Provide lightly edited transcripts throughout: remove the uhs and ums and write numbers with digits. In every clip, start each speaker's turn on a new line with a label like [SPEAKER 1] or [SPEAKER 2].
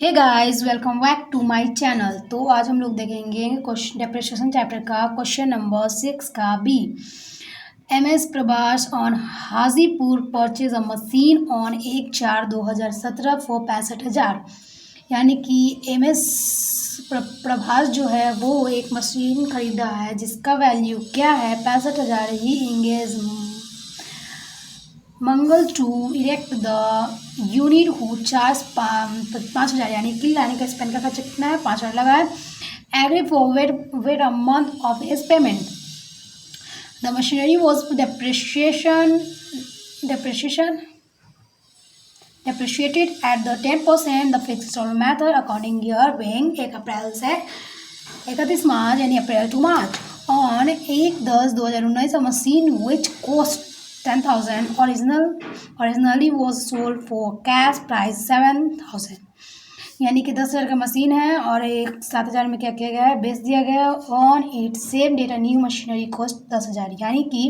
[SPEAKER 1] Hey guys, welcome back to my channel. तो आज हम लोग देखेंगे क्वेश्चन डेप्रिसिएशन चैप्टर का क्वेश्चन नंबर 6 का B. MS. Prabhas on Hajipur purchase a machine on 1/4/2017 for 65,000। यानी कि एम.एस. प्रभास जो है वो एक मशीन खरीदा है जिसका वैल्यू क्या है 65,000। He engage Mangal to erect the unit who charge 5,000। यानी कि लाने का स्पेंड का खर्च कितना है 5,000 लगा है। Agree for wait a month of his payment. The machinery was depreciated at the 10% the fixed installment method according year being 1 April से 31 मार्च यानी April to March. On 1/10/2019 a machine which cost 10,000 originally was sold for cash price 7,000। यानी कि 10,000 का machine है और एक 7,000 में क्या किया गया है, बेच दिया गया। On it same date new machinery cost 10,000। यानी कि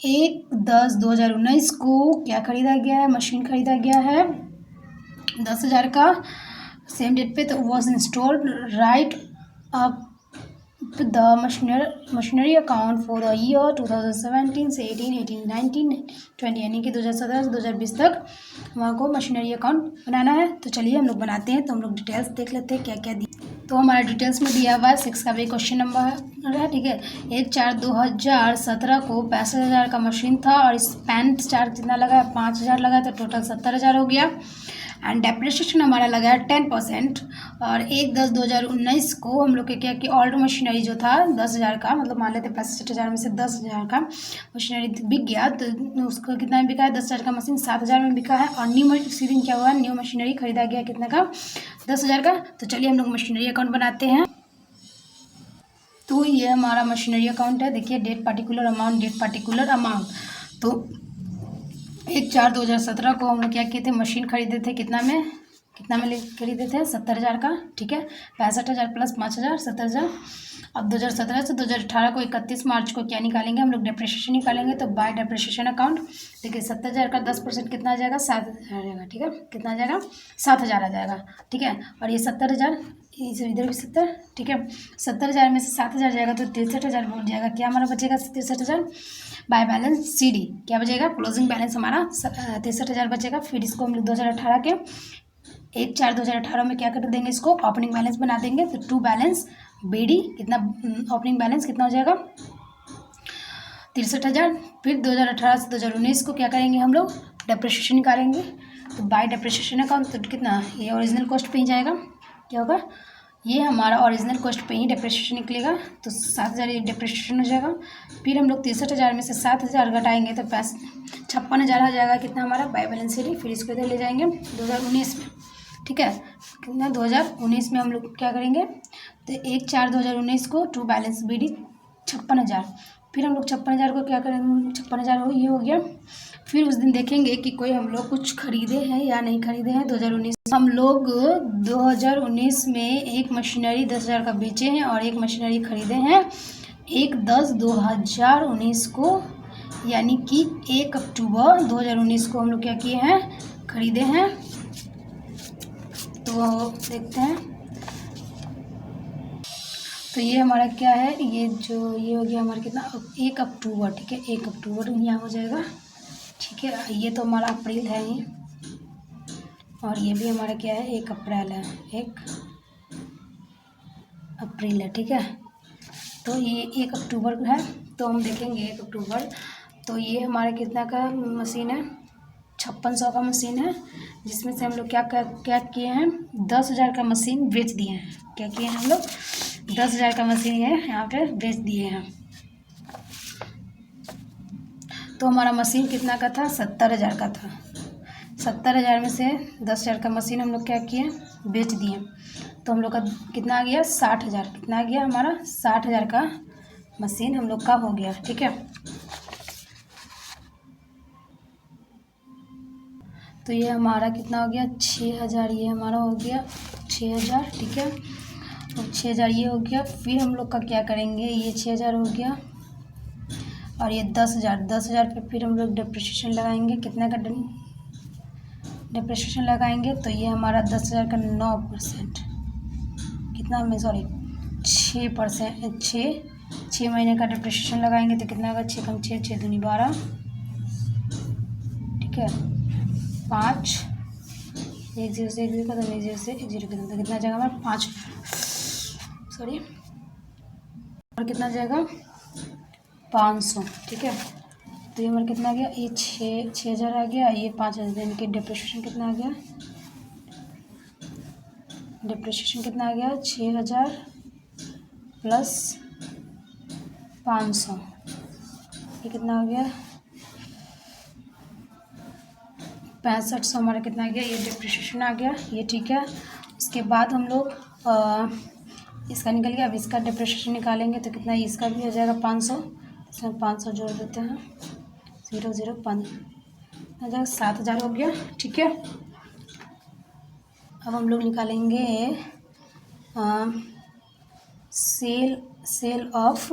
[SPEAKER 1] 1/10/2019 को क्या खरीदा गया है, मशीन खरीदा गया है 10,000 का सेम डेट पे। तो was installed right up the machinery account for the year 2017 से 18, 18, 19, 20। यानी कि 2017 से 2020 तक हमारे को मशीनरी अकाउंट बनाना है। तो चलिए हम लोग बनाते हैं। तो हम लोग डिटेल्स देख लेते हैं क्या क्या दिया। तो हमारा डिटेल्स में दिया हुआ है 6 का भी क्वेश्चन नंबर है। ठीक है, 1/4/2017 को 65,000 का मशीन था और इस पेंट चार्ज कितना लगा है 5,000 लगा, तो टोटल 70,000 हो गया। एंड डेप्रिसिएशन हमारा लगा है 10%। और 1/10/2019 को हम लोग क्या कि ओल्ड मशीनरी जो था 10,000 का, मतलब मान लेते 65,000 में से 10,000 का मशीनरी बिक गया, तो उसको कितना में बिका है 10,000 का मशीन 7,000 में बिका है। और न्यू मशीन क्या हुआ, न्यू मशीनरी खरीदा गया कितना का 10,000 का। तो चलिए हम लोग मशीनरी अकाउंट बनाते हैं। तो ये हमारा मशीनरी अकाउंट है। देखिए डेट पार्टिकुलर अमाउंट। तो 1/4/2017 को हम लोग क्या किए थे, मशीन खरीदे थे कितना में खरीदे थे 70,000 का। ठीक है, 65,000 प्लस 5,000 70,000। अब 2017 से 2018 को 31 मार्च को क्या निकालेंगे हम लोग, डेप्रिसिएशन निकालेंगे। तो बाय डेप्रिसिएशन अकाउंट देखिए 70,000 का 10% कितना आ जाएगा 7,000 आ जाएगा। ठीक है, कितना आ जाएगा 7,000 आ जाएगा। ठीक है, और ये 70,000 इधर भी 70। ठीक है, 70,000 में से 7,000 जाएगा तो 63,000 बन जाएगा। क्या हमारा बचेगा 63,000 बाय बैलेंस CD क्या बचेगा, क्लोजिंग बैलेंस हमारा 63,000 बचेगा। फिर इसको हम लोग 2018 के 1/4/2018 में क्या कर देंगे, इसको ओपनिंग बैलेंस बना देंगे। तो टू बैलेंस BD कितना, ओपनिंग बैलेंस कितना हो जाएगा 63,000। फिर 2018 से 2019 को क्या करेंगे हम लोग, डेप्रिसिएशन निकालेंगे। तो बाय डेप्रिसिएशन अकाउंट तो कितना, ये ओरिजिनल कॉस्ट पे ही जाएगा। क्या होगा, ये हमारा ओरिजिनल कॉस्ट पे ही डेप्रिसिएशन निकलेगा। तो 7,000 डेप्रिसिएशन हो जाएगा। फिर हम लोग 63,000 में से 7,000 घटाएंगे तो 56,000 आ जाएगा कितना हमारा बाय बैलेंस CD। फिर इसको इधर ले जाएंगे 2019 में। ठीक है, कितना 2019 में हम लोग क्या करेंगे, तो 1/4/2019 को टू बैलेंस BD 56,000। फिर हम लोग 56,000 को क्या करेंगे, 56,000 हो ये हो गया। फिर उस दिन देखेंगे कि कोई हम लोग कुछ खरीदे हैं या नहीं खरीदे हैं। 2019 हम लोग 2019 में एक मशीनरी 10,000 का बेचे हैं और एक मशीनरी खरीदे हैं 1/10/2019 को, यानी कि 1 अक्टूबर 2019 को हम लोग क्या किए हैं, खरीदे हैं। तो देखते हैं। तो ये हमारा क्या है, ये हो गया हमारा कितना 1 अक्टूबर। ठीक है, 1 अक्टूबर यहाँ हो जाएगा। ठीक है, ये तो हमारा अप्रैल है ये, और ये भी हमारा क्या है 1 अप्रैल है, 1 अप्रैल है। ठीक है, तो ये 1 अक्टूबर है। तो हम देखेंगे 1 अक्टूबर, तो ये हमारा कितना का मशीन है 5600 का मशीन है, जिसमें से हम लोग क्या किए हैं 10,000 का मशीन बेच दिए हैं। क्या किए हैं हम लोग 10,000 का मशीन है यहाँ पे बेच दिए हैं। तो हमारा मशीन कितना का था 70,000 का था। 70,000 में से 10,000 का मशीन हम लोग क्या किए बेच दिए। तो हम लोग का कितना आ गया 60,000। कितना आ गया हमारा 60,000 का मशीन हम लोग का हो गया। ठीक है, तो ये हमारा कितना हो गया 6,000, ये हमारा हो गया 6,000। ठीक है, तो 6,000 ये हो गया। फिर हम लोग का क्या करेंगे, ये 6,000 हो गया और ये 10,000 पे फिर हम लोग डेप्रिसिएशन लगाएंगे कितना का डिप्रिसिएशन लगाएंगे तो ये हमारा 10,000 का 9%, कितना में सॉरी 6%, 6 महीने का डिप्रिसिएशन लगाएंगे तो कितना होगा, 6 6 दूनी 12, ठीक है 5, 1 0 से 1 0 खत्म, 1 0 से 1 0 खत्म, तो कितना जाएगा हमारा 5, सॉरी और कितना जाएगा 500, ठीक है। तो ये हमारा कितना आ गया, ये 6,000 आ गया, ये 5,000, यानी कि डिप्रिसिएशन कितना आ गया, डिप्रिसिएशन कितना आ गया 6,000 प्लस 500, ये कितना हो गया 6500 हमारा कितना आ गया, ये डिप्रिसिएशन आ गया, ये ठीक है। उसके बाद हम लोग इसका निकल गया, अब इसका डिप्रिसिएशन निकालेंगे तो कितना, इसका भी हो जाएगा 500, इसमें 500 जोड़ देते हैं, 0 0 5 हो जाएगा 7,000 हो गया, ठीक है। अब हम लोग निकालेंगे sale of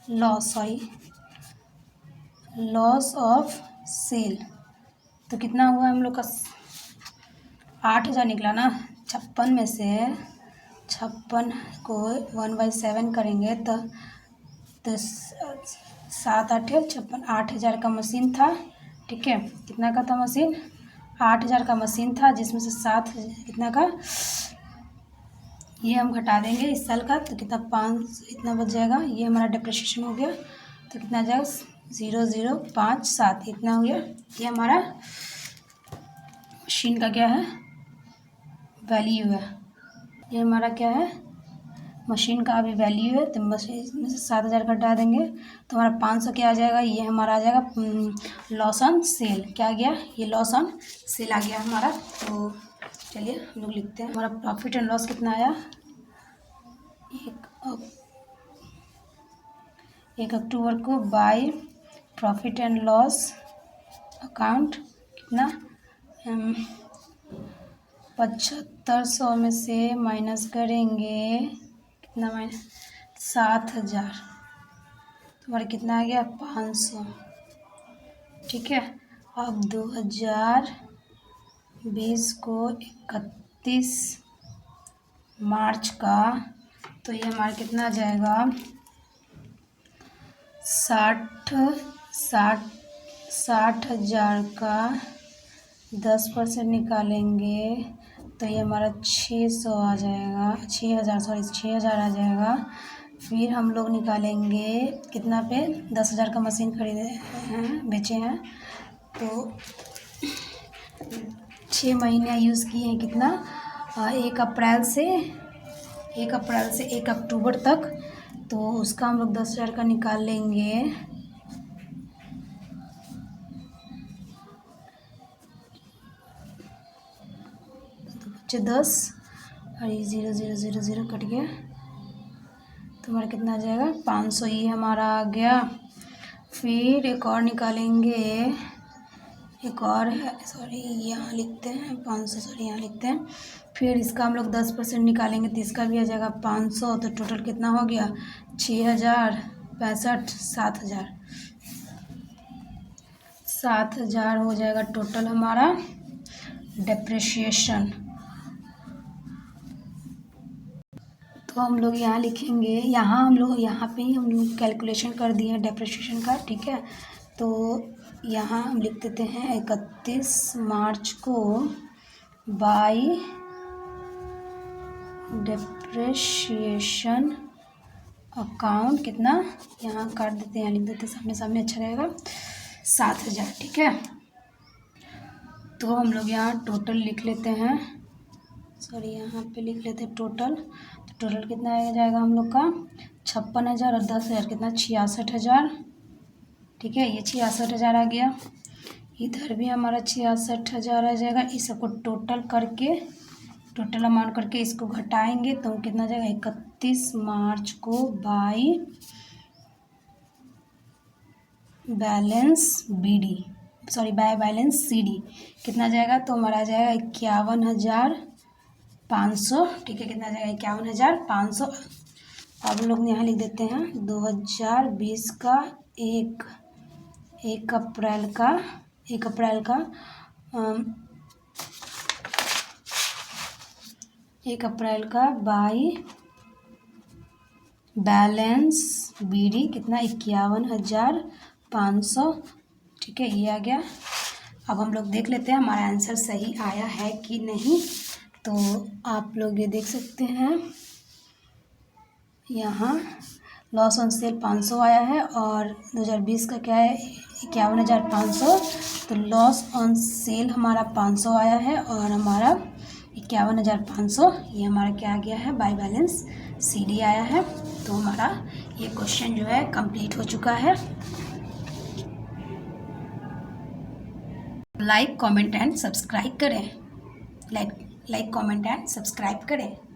[SPEAKER 1] loss, sorry loss of sale, तो कितना हुआ हम लोग का 8,000 निकला ना। 56 में से 56 को 1/7 करेंगे तो 7 8 56, 8,000 का मशीन था, ठीक है। कितना का था मशीन, 8,000 का मशीन था, जिसमें से 7 कितना का ये हम घटा देंगे इस साल का, तो कितना 5 इतना बच जाएगा, ये हमारा डिप्रिसिएशन हो गया, तो कितना जाएगा 0 0 5 7 इतना हो गया। ये हमारा मशीन का क्या है, वैल्यू है, ये हमारा क्या है मशीन का अभी वैल्यू है, तो मशीन में से 7,000 घटा देंगे तो हमारा 500 क्या आ जाएगा, ये हमारा आ जाएगा लॉस ऑन सेल, क्या आ गया, ये लॉस ऑन सेल आ गया हमारा। तो चलिए हम लोग लिखते हैं, हमारा प्रॉफिट एंड लॉस कितना आया, 1 अक्टूबर को by profit and loss account कितना 7,500 में से माइनस करेंगे, कितना माइनस 7,000, तुम्हारा कितना आ गया 500, ठीक है। अब 2020 को 31 मार्च का, तो ये हमारा कितना आ जाएगा 60,000 का 10% निकालेंगे तो ये हमारा 600 आ जाएगा, 6,000 आ जाएगा। फिर हम लोग निकालेंगे कितना पे, 10,000 का मशीन खरीदे हैं, बेचे हैं, तो 6 महीने यूज़ किए हैं, कितना 1 अप्रैल से 1 अक्टूबर तक, तो उसका हम लोग 10,000 का निकाल लेंगे, तो बच्चे 10 और ये 0 0 0 0 कट गया, तो हमारा कितना आ जाएगा 500, ये हमारा आ गया। फिर एक और निकालेंगे, एक और है, सॉरी यहाँ लिखते हैं 500, सॉरी यहाँ लिखते हैं। फिर इसका हम लोग 10% निकालेंगे तो इसका भी आ जाएगा 500, तो टोटल कितना हो गया 6,000 65 7,000 हो जाएगा टोटल हमारा डिप्रिसिएशन। तो हम लोग यहाँ लिखेंगे, यहाँ पे ही हम लोग कैलकुलेशन कर दिए हैं डिप्रिसिएशन का, ठीक है। तो यहाँ हम लिख देते हैं 31 मार्च को बाय डिप्रिसिएशन अकाउंट, कितना यहाँ काट देते हैं, यहाँ लिख देते हैं सामने अच्छा रहेगा 7,000, ठीक है। तो हम लोग यहाँ टोटल लिख लेते हैं, सॉरी यहाँ पे लिख लेते हैं टोटल, तो टोटल कितना आ जाएगा हम लोग का 56,000 और 10,000 कितना 66,000, ठीक है। ये 66,000 आ गया, इधर भी हमारा 66,000 आ जाएगा। इस सबको टोटल अमाउंट करके इसको घटाएंगे तो कितना आ जाएगा 31 मार्च को बाय बैलेंस सीडी कितना आ जाएगा, तो हमारा आ जाएगा 51,500, ठीक है। कितना आ जाएगा 51,500। अब हम लोग यहाँ लिख देते हैं 2020 का 1 अप्रैल का 1 अप्रैल का बाई बैलेंस BD कितना 51,500। ठीक है, ये आ गया। अब हम लोग देख लेते हैं हमारा आंसर सही आया है कि नहीं। तो आप लोग ये देख सकते हैं यहाँ लॉस ऑन सेल 500 आया है और 2020 का क्या है 51,500। तो लॉस ऑन सेल हमारा 500 आया है और हमारा 51,500 ये हमारा क्या आ गया है बाई बैलेंस CD आया है। तो हमारा ये क्वेश्चन जो है कंप्लीट हो चुका है। लाइक कमेंट एंड सब्सक्राइब करें। लाइक कमेंट एंड सब्सक्राइब करें।